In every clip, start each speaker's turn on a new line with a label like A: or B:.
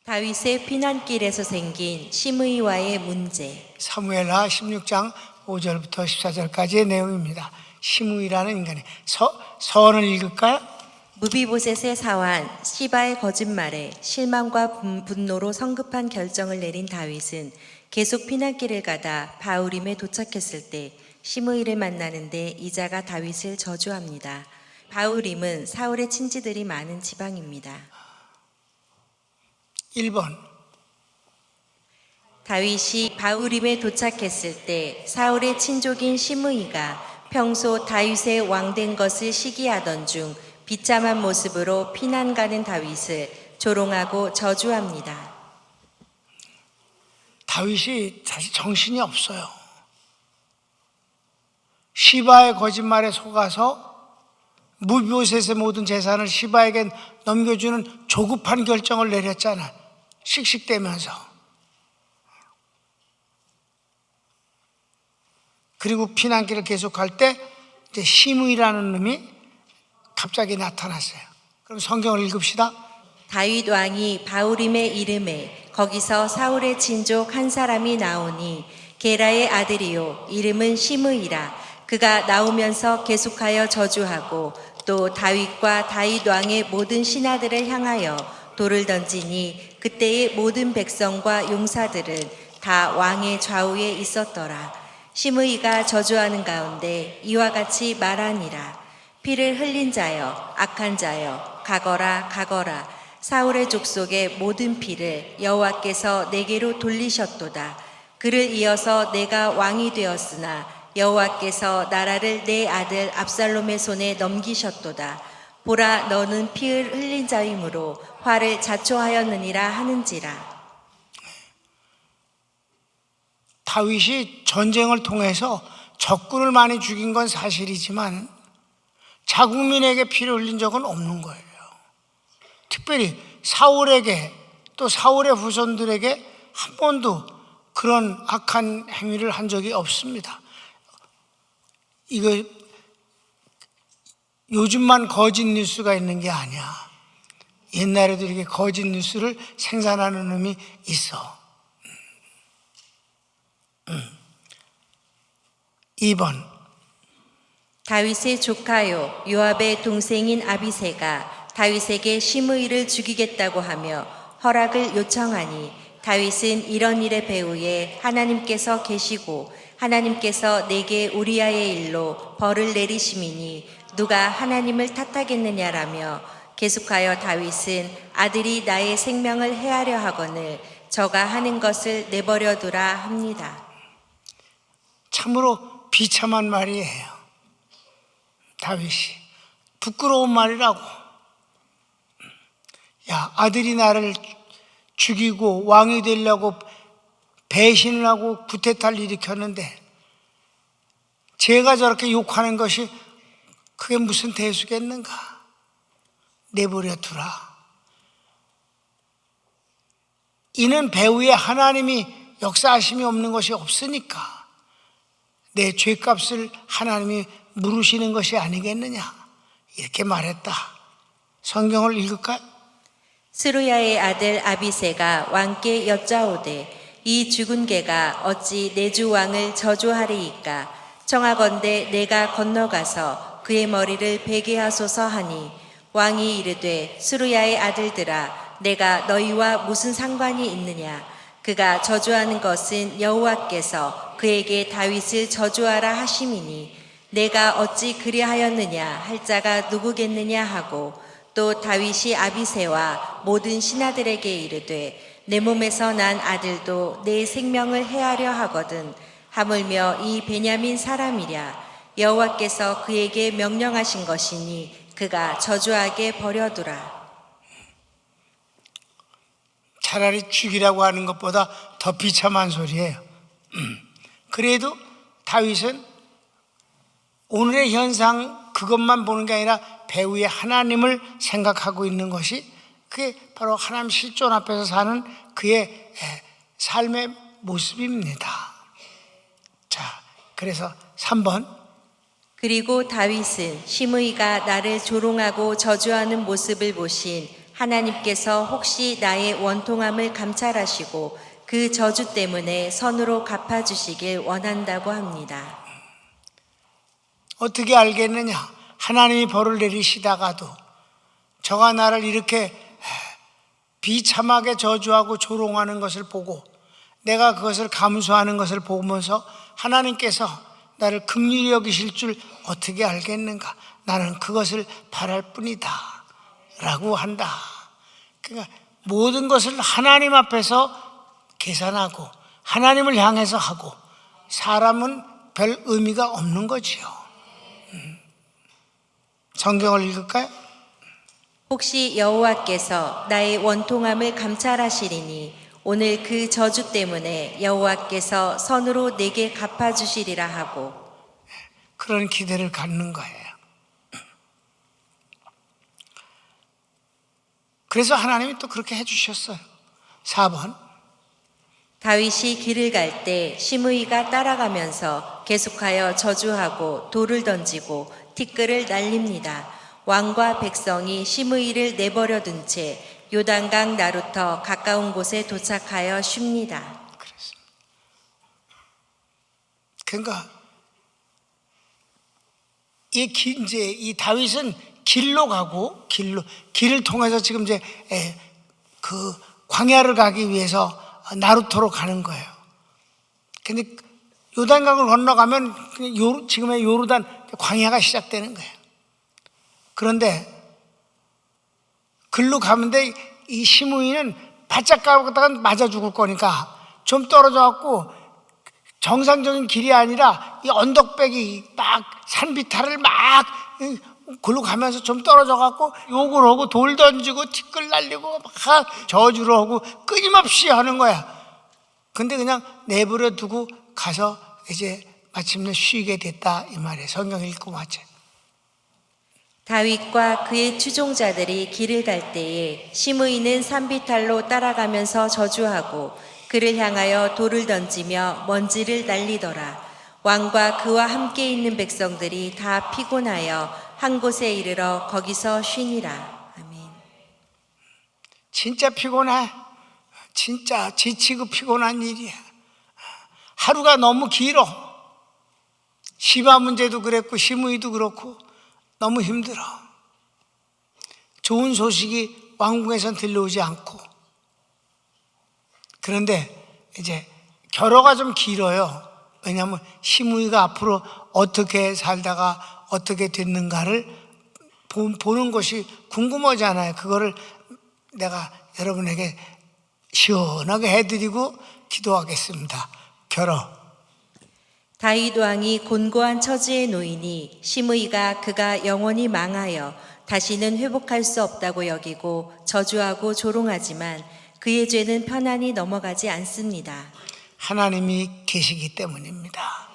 A: 다윗의 피난길에서 생긴 심의와의 문제.
B: 사무엘하 16장 5절부터 14절까지의 내용입니다. 심의라는 인간의 서원을 읽을까요?
A: 무비보셋의 사환 시바의 거짓말에 실망과 분노로 성급한 결정을 내린 다윗은 계속 피난길을 가다 바후림에 도착했을 때 심의를 만나는데 이자가 다윗을 저주합니다. 바후림은 사울의 친지들이 많은 지방입니다.
B: 1번
A: 다윗이 바후림에 도착했을 때 사울의 친족인 심의가 평소 다윗의 왕된 것을 시기하던 중 비참한 모습으로 피난 가는 다윗을 조롱하고 저주합니다.
B: 다윗이 사실 정신이 없어요. 시바의 거짓말에 속아서 무비보셋의 모든 재산을 시바에게 넘겨주는 조급한 결정을 내렸잖아. 씩씩대면서. 그리고 피난길을 계속할 때 이제 심의라는 놈이 갑자기 나타났어요. 그럼 성경을 읽읍시다.
A: 다윗 왕이 바후림에 이름에 거기서 사울의 친족 한 사람이 나오니 게라의 아들이요 이름은 심의라. 그가 나오면서 계속하여 저주하고 또 다윗과 다윗 왕의 모든 신하들을 향하여 돌을 던지니 그때의 모든 백성과 용사들은 다 왕의 좌우에 있었더라. 심의가 저주하는 가운데 이와 같이 말하니라. 피를 흘린 자여 악한 자여 가거라 가거라. 사울의 족속의 모든 피를 여호와께서 내게로 돌리셨도다. 그를 이어서 내가 왕이 되었으나 여호와께서 나라를 내 아들 압살롬의 손에 넘기셨도다. 보라 너는 피를 흘린 자이므로 화를 자초하였느니라 하는지라.
B: 다윗이 전쟁을 통해서 적군을 많이 죽인 건 사실이지만 자국민에게 피를 흘린 적은 없는 거예요. 특별히 사울에게 또 사울의 후손들에게 한 번도 그런 악한 행위를 한 적이 없습니다. 이거 요즘만 거짓 뉴스가 있는 게 아니야. 옛날에도 이렇게 거짓 뉴스를 생산하는 놈이 있어. 2번
A: 다윗의 조카요 요압의 동생인 아비새가 다윗에게 심의를 죽이겠다고 하며 허락을 요청하니 다윗은 이런 일의 배후에 하나님께서 계시고 하나님께서 내게 우리아의 일로 벌을 내리심이니 누가 하나님을 탓하겠느냐라며 계속하여 다윗은 아들이 나의 생명을 해하려 하거늘 저가 하는 것을 내버려 두라 합니다.
B: 참으로 비참한 말이에요. 다윗이 부끄러운 말이라고. 야, 아들이 나를 죽이고 왕이 되려고 배신을 하고 구태타를 일으켰는데 제가 저렇게 욕하는 것이 그게 무슨 대수겠는가? 내버려 두라. 이는 배후에 하나님이 역사하심이 없는 것이 없으니까 내 죄값을 하나님이 물으시는 것이 아니겠느냐 이렇게 말했다. 성경을 읽을까요?
A: 스루야의 아들 아비새가 왕께 여짜오되 이 죽은 개가 어찌 내 주 왕을 저주하리이까 청하건대 내가 건너가서 그의 머리를 베게 하소서 하니 왕이 이르되 스루야의 아들들아 내가 너희와 무슨 상관이 있느냐 그가 저주하는 것은 여호와께서 그에게 다윗을 저주하라 하심이니 내가 어찌 그리하였느냐 할 자가 누구겠느냐 하고 또 다윗이 아비새와 모든 신하들에게 이르되 내 몸에서 난 아들도 내 생명을 해하려 하거든 하물며 이 베냐민 사람이랴 여호와께서 그에게 명령하신 것이니 그가 저주하게 버려두라.
B: 차라리 죽이라고 하는 것보다 더 비참한 소리예요. 그래도 다윗은 오늘의 현상 그것만 보는 게 아니라 배후에 하나님을 생각하고 있는 것이 그게 바로 하나님 실존 앞에서 사는 그의 삶의 모습입니다. 자, 그래서 3번
A: 그리고 다윗은 심의가 나를 조롱하고 저주하는 모습을 보신 하나님께서 혹시 나의 원통함을 감찰하시고 그 저주 때문에 선으로 갚아주시길 원한다고 합니다.
B: 어떻게 알겠느냐? 하나님이 벌을 내리시다가도 저가 나를 이렇게 비참하게 저주하고 조롱하는 것을 보고 내가 그것을 감수하는 것을 보면서 하나님께서 나를 긍휼히 여기실 줄 어떻게 알겠는가? 나는 그것을 바랄 뿐이다 라고 한다. 그러니까 모든 것을 하나님 앞에서 계산하고 하나님을 향해서 하고 사람은 별 의미가 없는 거지요. 성경을 읽을까요?
A: 혹시 여호와께서 나의 원통함을 감찰하시리니 오늘 그 저주 때문에 여호와께서 선으로 내게 갚아주시리라 하고
B: 그런 기대를 갖는 거예요. 그래서 하나님이 또 그렇게 해주셨어요. 4번
A: 다윗이 길을 갈 때 시므이가 따라가면서 계속하여 저주하고 돌을 던지고 티끌을 날립니다. 왕과 백성이 시므이를 내버려 둔 채 요단강 나루터 가까운 곳에 도착하여 쉽니다.
B: 그러니까 이 다윗은 길로 가고 길을 통해서 지금 이제 그 광야를 가기 위해서 나루터로 가는 거예요. 근데 요단강을 건너가면 지금의 요르단 광야가 시작되는 거예요. 그런데 글로 가는데 이 시므이는 바짝 가다가 맞아 죽을 거니까 좀 떨어져 갖고 정상적인 길이 아니라 이 언덕배기 막 산비탈을 막 글로 가면서 좀 떨어져 갖고 욕을 하고 돌 던지고 티끌 날리고 막 저주를 하고 끊임없이 하는 거야. 근데 그냥 내버려 두고 가서 이제 마침내 쉬게 됐다 이 말이에요. 성경 읽고 맞죠.
A: 다윗과 그의 추종자들이 길을 갈 때에 시므이는 산비탈로 따라가면서 저주하고 그를 향하여 돌을 던지며 먼지를 날리더라. 왕과 그와 함께 있는 백성들이 다 피곤하여 한 곳에 이르러 거기서 쉬니라. 아멘.
B: 진짜 피곤해. 진짜 지치고 피곤한 일이야. 하루가 너무 길어. 시바 문제도 그랬고 시므이도 그렇고 너무 힘들어. 좋은 소식이 왕궁에선 들려오지 않고. 그런데 이제 결어가 좀 길어요. 왜냐하면 시므이가 앞으로 어떻게 살다가 어떻게 됐는가를 보는 것이 궁금하잖아요. 그거를 내가 여러분에게 시원하게 해드리고 기도하겠습니다. 결어.
A: 다윗 왕이 곤고한 처지에 놓이니 시므이가 그가 영원히 망하여 다시는 회복할 수 없다고 여기고 저주하고 조롱하지만 그의 죄는 편안히 넘어가지 않습니다.
B: 하나님이 계시기 때문입니다.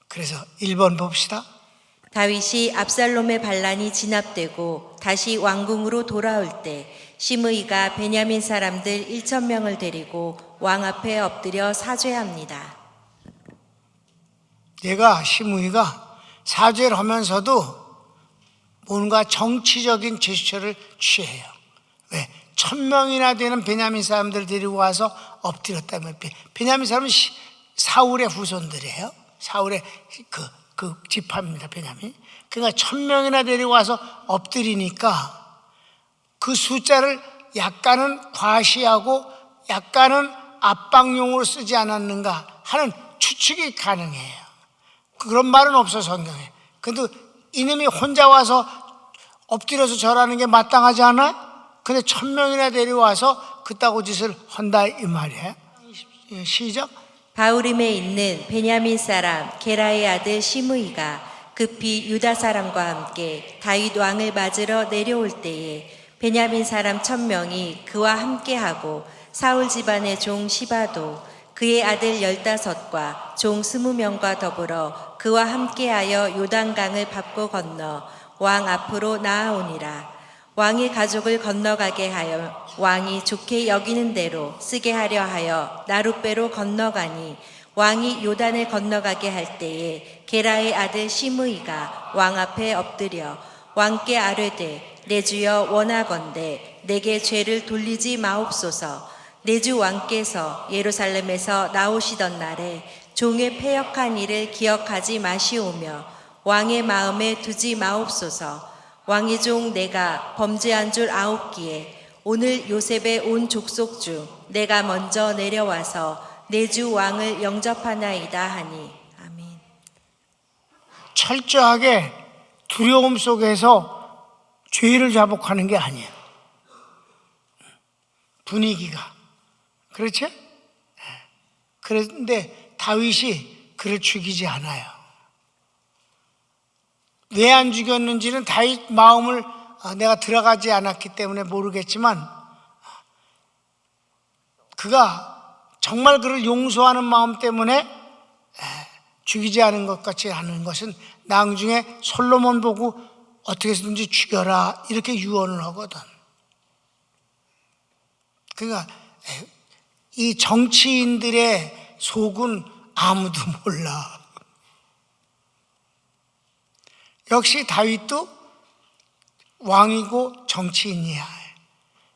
B: 그래서 1번 봅시다.
A: 다윗이 압살롬의 반란이 진압되고 다시 왕궁으로 돌아올 때 시므이가 베냐민 사람들 1,000명을 데리고 왕 앞에 엎드려 사죄합니다.
B: 얘가 시므이가 사죄를 하면서도 뭔가 정치적인 제스처를 취해요. 왜? 1,000명이나 되는 베냐민 사람들을 데리고 와서 엎드렸다면 베냐민 사람은 사울의 후손들이에요. 사울의 그 지파입니다. 베냐민. 그러니까 1,000명이나 데리고 와서 엎드리니까 그 숫자를 약간은 과시하고 약간은 압박용으로 쓰지 않았는가 하는 추측이 가능해요. 그런 말은 없어 성경에. 근데 이놈이 혼자 와서 엎드려서 절하는 게 마땅하지 않아? 근데 1,000명이나 데려와서 그따구 짓을 한다 이 말이에요. 시작.
A: 바후림에 있는 베냐민 사람 게라의 아들 시므이가 급히 유다 사람과 함께 다윗 왕을 맞으러 내려올 때에 베냐민 사람 1,000명이 그와 함께하고 사울 집안의 종 시바도 그의 아들 15과 종 20명과 더불어 그와 함께하여 요단강을 밟고 건너 왕 앞으로 나아오니라. 왕의 가족을 건너가게 하여 왕이 좋게 여기는 대로 쓰게 하려 하여 나룻배로 건너가니 왕이 요단을 건너가게 할 때에 게라의 아들 시므이가 왕 앞에 엎드려 왕께 아뢰되 내 주여 원하건대 내게 죄를 돌리지 마옵소서. 내 주 왕께서 예루살렘에서 나오시던 날에 종의 패역한 일을 기억하지 마시오며 왕의 마음에 두지 마옵소서. 왕의 종 내가 범죄한 줄 아옵기에 오늘 요셉의 온 족속 중 내가 먼저 내려와서 내 주 왕을 영접하나이다 하니. 아멘.
B: 철저하게 두려움 속에서 죄를 자복하는 게 아니에요. 분위기가. 그렇죠? 그런데 다윗이 그를 죽이지 않아요. 왜 안 죽였는지는 다윗 마음을 내가 들어가지 않았기 때문에 모르겠지만 그가 정말 그를 용서하는 마음 때문에 죽이지 않은 것 같지 않은 것은 나중에 솔로몬 보고 어떻게 해서든지 죽여라 이렇게 유언을 하거든. 그러니까 이 정치인들의 속은 아무도 몰라. 역시 다윗도 왕이고 정치인이야.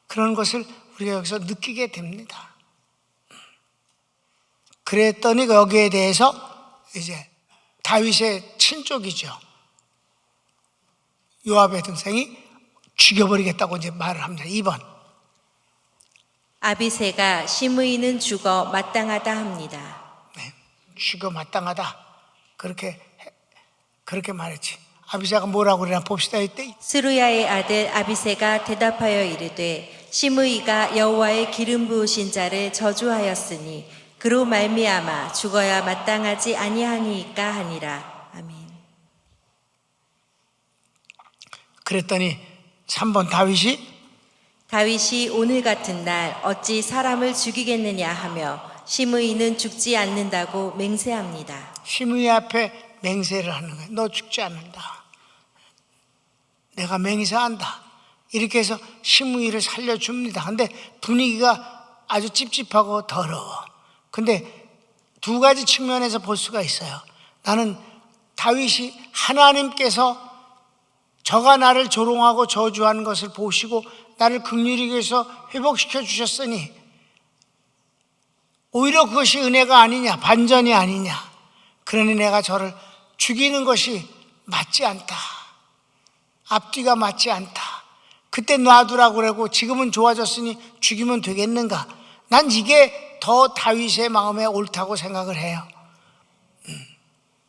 B: 그런 것을 우리가 여기서 느끼게 됩니다. 그랬더니 여기에 대해서 이제 다윗의 친족이죠. 요압의 동생이 죽여버리겠다고 이제 말을 합니다. 2번.
A: 아비새가 시므이는 죽어 마땅하다 합니다.
B: 네, 죽어 마땅하다. 그렇게 말했지. 아비새가 뭐라고 그러나 봅시다. 이때
A: 스루야의 아들 아비새가 대답하여 이르되 시므이가 여호와의 기름 부으신 자를 저주하였으니 그로 말미암아 죽어야 마땅하지 아니하니이까 하니라. 아멘.
B: 그랬더니 3번
A: 다윗이 오늘 같은 날 어찌 사람을 죽이겠느냐 하며 시므이는 죽지 않는다고 맹세합니다.
B: 시므이 앞에 맹세를 하는 거예요. 너 죽지 않는다. 내가 맹세한다. 이렇게 해서 시므이를 살려줍니다. 근데 분위기가 아주 찝찝하고 더러워. 근데 두 가지 측면에서 볼 수가 있어요. 나는 다윗이 하나님께서 저가 나를 조롱하고 저주하는 것을 보시고 나를 긍휼히 여기서 회복시켜 주셨으니 오히려 그것이 은혜가 아니냐, 반전이 아니냐. 그러니 내가 저를 죽이는 것이 맞지 않다. 앞뒤가 맞지 않다. 그때 놔두라고 그러고 지금은 좋아졌으니 죽이면 되겠는가. 난 이게 더 다윗의 마음에 옳다고 생각을 해요.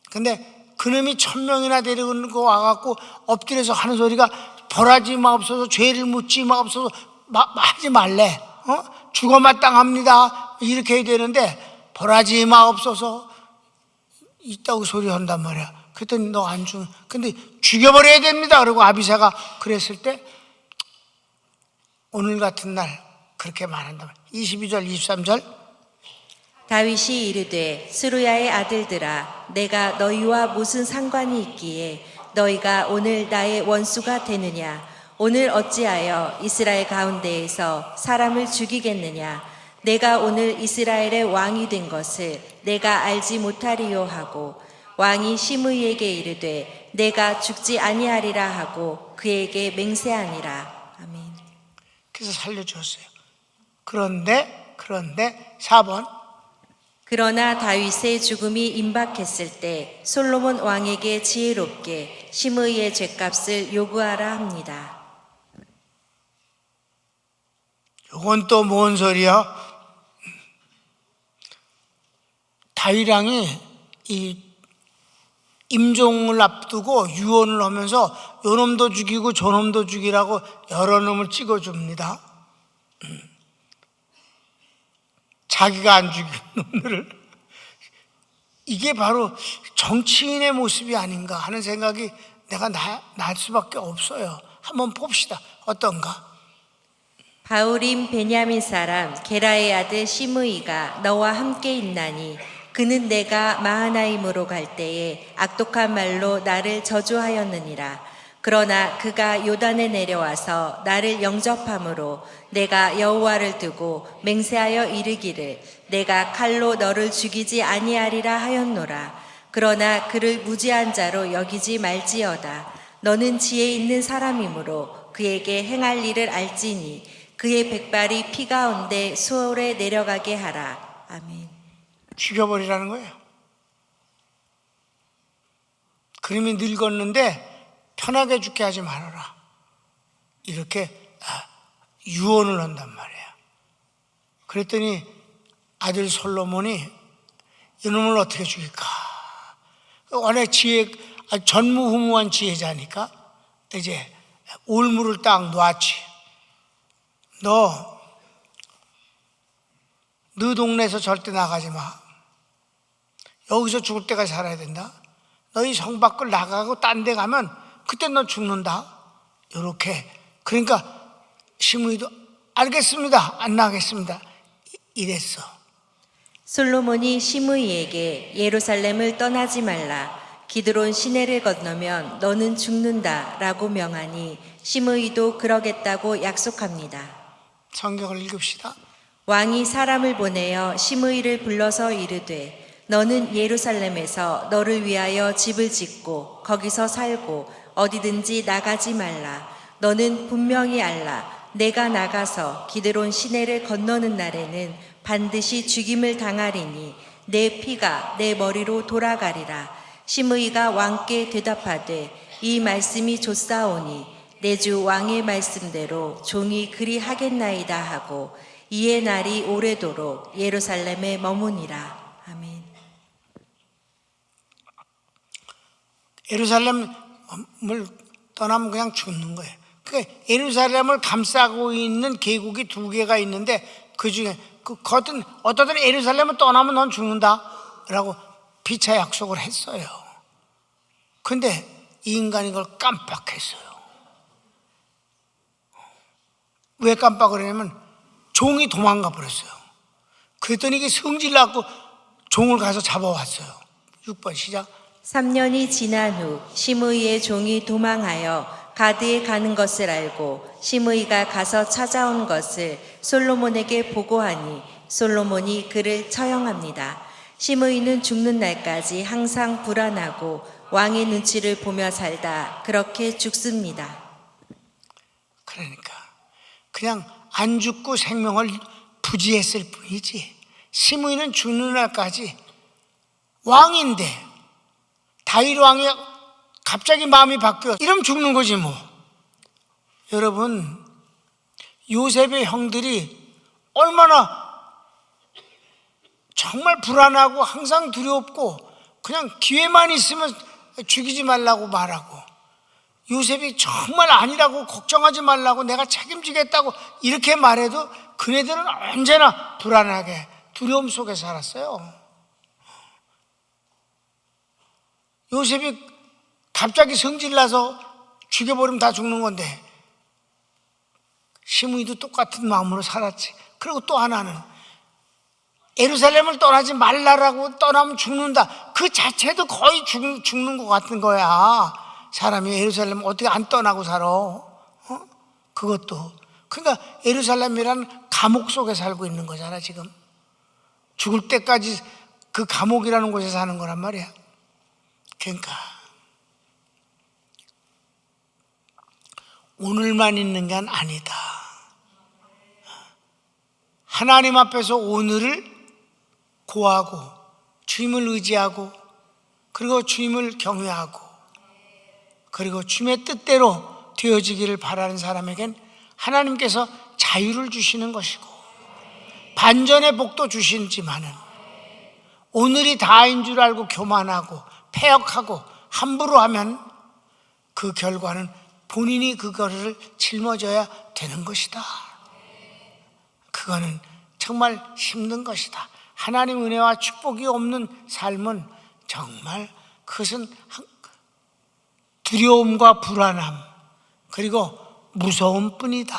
B: 근데 그놈이 1000명이나 데리고 와갖고 엎드려서 하는 소리가 벌하지 마옵소서, 죄를 묻지 마옵소서, 하지 말래. 죽어 마땅합니다. 이렇게 해야 되는데 벌하지 마옵소서 있다고 소리한단 말이야. 그랬더니 너 안 죽는. 근데 죽여버려야 됩니다. 그리고 아비새가 그랬을 때 오늘 같은 날 그렇게 말한단 말이야. 22절 23절
A: 다윗이 이르되 스루야의 아들들아 내가 너희와 무슨 상관이 있기에 너희가 오늘 나의 원수가 되느냐. 오늘 어찌하여 이스라엘 가운데에서 사람을 죽이겠느냐. 내가 오늘 이스라엘의 왕이 된 것을 내가 알지 못하리요 하고 왕이 시므이에게 이르되 내가 죽지 아니하리라 하고 그에게 맹세하니라. 아멘.
B: 그래서 살려주었어요. 그런데 4번
A: 그러나 다윗의 죽음이 임박했을 때 솔로몬 왕에게 지혜롭게 시므이의 죄값을 요구하라 합니다.
B: 이건 또 뭔 소리야? 다윗 왕이 이 임종을 앞두고 유언을 하면서 요놈도 죽이고 저놈도 죽이라고 여러 놈을 찍어줍니다. 자기가 안 죽인 놈들을. 이게 바로 정치인의 모습이 아닌가 하는 생각이 내가 날 수밖에 없어요. 한번 봅시다. 어떤가?
A: 바울임 베냐민 사람 게라의 아들 시므이가 너와 함께 있나니 그는 내가 마하나임으로 갈 때에 악독한 말로 나를 저주하였느니라. 그러나 그가 요단에 내려와서 나를 영접함으로 내가 여호와를 두고 맹세하여 이르기를 내가 칼로 너를 죽이지 아니하리라 하였노라. 그러나 그를 무지한 자로 여기지 말지어다. 너는 지혜 있는 사람이므로 그에게 행할 일을 알지니 그의 백발이 피 가운데 수월에 내려가게 하라. 아멘.
B: 죽여버리라는 거예요. 그림이 늙었는데 편하게 죽게 하지 말아라. 이렇게 유언을 한단 말이에요. 그랬더니 아들 솔로몬이 이놈을 어떻게 죽일까? 원래 전무후무한 지혜자니까 이제 올무를 딱 놨지. 너 동네에서 절대 나가지 마. 여기서 죽을 때까지 살아야 된다. 너희 성 밖을 나가고 딴 데 가면 그때 너 죽는다. 이렇게. 그러니까 시므이도 알겠습니다. 안 나가겠습니다. 이랬어.
A: 솔로몬이 시므이에게 예루살렘을 떠나지 말라. 기드론 시내를 건너면 너는 죽는다 라고 명하니 시므이도 그러겠다고 약속합니다.
B: 성경을 읽읍시다.
A: 왕이 사람을 보내어 시므이를 불러서 이르되 너는 예루살렘에서 너를 위하여 집을 짓고 거기서 살고 어디든지 나가지 말라. 너는 분명히 알라. 내가 나가서 기드론 시내를 건너는 날에는 반드시 죽임을 당하리니 내 피가 내 머리로 돌아가리라. 시므이가 왕께 대답하되 이 말씀이 좋사오니 내 주 왕의 말씀대로 종이 그리 하겠나이다 하고 이의 날이 오래도록 예루살렘에 머무니라. 아멘.
B: 예루살렘을 떠나면 그냥 죽는 거예요. 그러니까 예루살렘을 감싸고 있는 계곡이 두 개가 있는데 그 중에 어떠든 예루살렘을 떠나면 넌 죽는다 라고 피차 약속을 했어요. 근데 이 인간이 그걸 깜빡했어요. 왜 깜빡을 했냐면 종이 도망가 버렸어요. 그랬더니 이게 성질나고 종을 가서 잡아왔어요. 6번 시작.
A: 3년이 지난 후 시므이의 종이 도망하여 가드에 가는 것을 알고 시므이가 가서 찾아온 것을 솔로몬에게 보고하니 솔로몬이 그를 처형합니다. 시므이는 죽는 날까지 항상 불안하고 왕의 눈치를 보며 살다 그렇게 죽습니다.
B: 그러니까 그냥 안 죽고 생명을 부지했을 뿐이지 시므이는 죽는 날까지 왕인데 다윗 왕이 갑자기 마음이 바뀌어 이러면 죽는 거지 뭐. 여러분 요셉의 형들이 얼마나 정말 불안하고 항상 두렵고 그냥 기회만 있으면 죽이지 말라고 말하고 요셉이 정말 아니라고 걱정하지 말라고 내가 책임지겠다고 이렇게 말해도 그네들은 언제나 불안하게 두려움 속에 살았어요. 요셉이 갑자기 성질나서 죽여버리면 다 죽는 건데 시므이도 똑같은 마음으로 살았지. 그리고 또 하나는 예루살렘을 떠나지 말라라고 떠나면 죽는다. 그 자체도 거의 죽는 것 같은 거야. 사람이 예루살렘 어떻게 안 떠나고 살아? 그것도. 그러니까 예루살렘이라는 감옥 속에 살고 있는 거잖아 지금. 죽을 때까지 그 감옥이라는 곳에 사는 거란 말이야. 그러니까 오늘만 있는 게 아니다. 하나님 앞에서 오늘을 고하고 주님을 의지하고 그리고 주님을 경외하고 그리고 주님의 뜻대로 되어지기를 바라는 사람에겐 하나님께서 자유를 주시는 것이고 반전의 복도 주시지만은 오늘이 다인 줄 알고 교만하고 패역하고 함부로 하면 그 결과는 본인이 그거를 짊어져야 되는 것이다. 그거는 정말 힘든 것이다. 하나님 은혜와 축복이 없는 삶은 정말 그것은 두려움과 불안함 그리고 무서움뿐이다.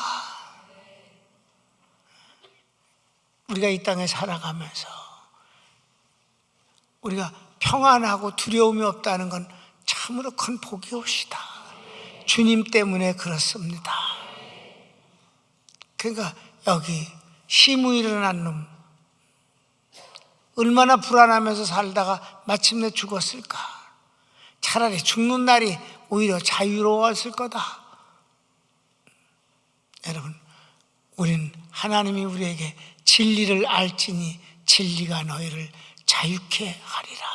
B: 우리가 이 땅에 살아가면서 우리가 평안하고 두려움이 없다는 건 참으로 큰 복이옵시다. 주님 때문에 그렇습니다. 그러니까 여기 시므이를 한 놈 얼마나 불안하면서 살다가 마침내 죽었을까. 차라리 죽는 날이 오히려 자유로웠을 거다. 여러분, 우리는 하나님이 우리에게 진리를 알지니 진리가 너희를 자유케 하리라.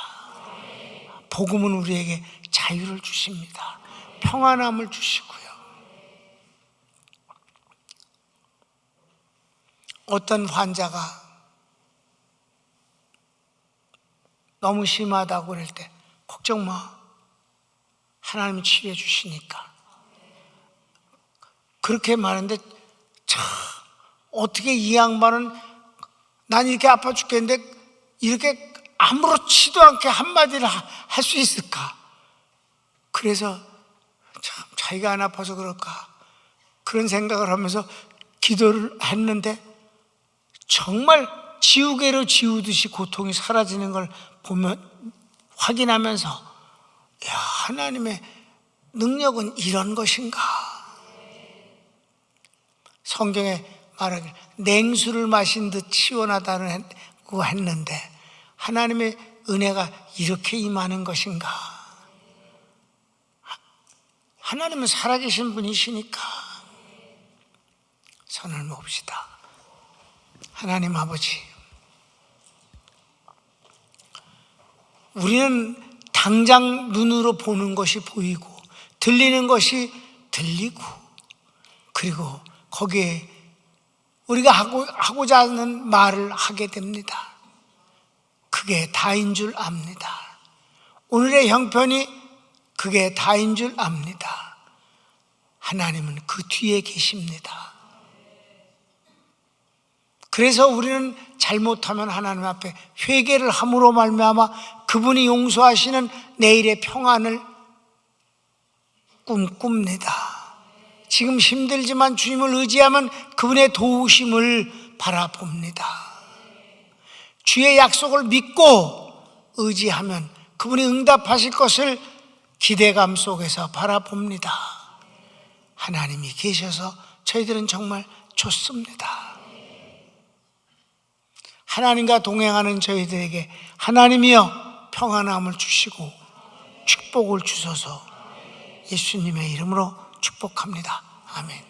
B: 복음은 우리에게 자유를 주십니다. 평안함을 주시고요. 어떤 환자가 너무 심하다고 그럴 때 걱정 마, 하나님이 치료해 주시니까. 그렇게 말하는데 참 어떻게 이 양반은 난 이렇게 아파 죽겠는데 이렇게 아무렇지도 않게 한마디를 할 수 있을까? 그래서 참 자기가 안 아파서 그럴까? 그런 생각을 하면서 기도를 했는데 정말 지우개로 지우듯이 고통이 사라지는 걸 보면 확인하면서, 야, 하나님의 능력은 이런 것인가? 성경에 말하길 냉수를 마신 듯 시원하다고 했는데 하나님의 은혜가 이렇게 임하는 것인가? 하나님은 살아계신 분이시니까 손을 모읍시다. 하나님 아버지, 우리는 당장 눈으로 보는 것이 보이고 들리는 것이 들리고, 그리고 거기에 우리가 하고자 하는 말을 하게 됩니다. 그게 다인 줄 압니다. 오늘의 형편이 그게 다인 줄 압니다. 하나님은 그 뒤에 계십니다. 그래서 우리는 잘못하면 하나님 앞에 회개를 함으로 말미암아 그분이 용서하시는 내일의 평안을 꿈꿉니다. 지금 힘들지만 주님을 의지하면 그분의 도우심을 바라봅니다. 주의 약속을 믿고 의지하면 그분이 응답하실 것을 기대감 속에서 바라봅니다. 하나님이 계셔서 저희들은 정말 좋습니다. 하나님과 동행하는 저희들에게 하나님이여 평안함을 주시고 축복을 주소서. 예수님의 이름으로 축복합니다. 아멘.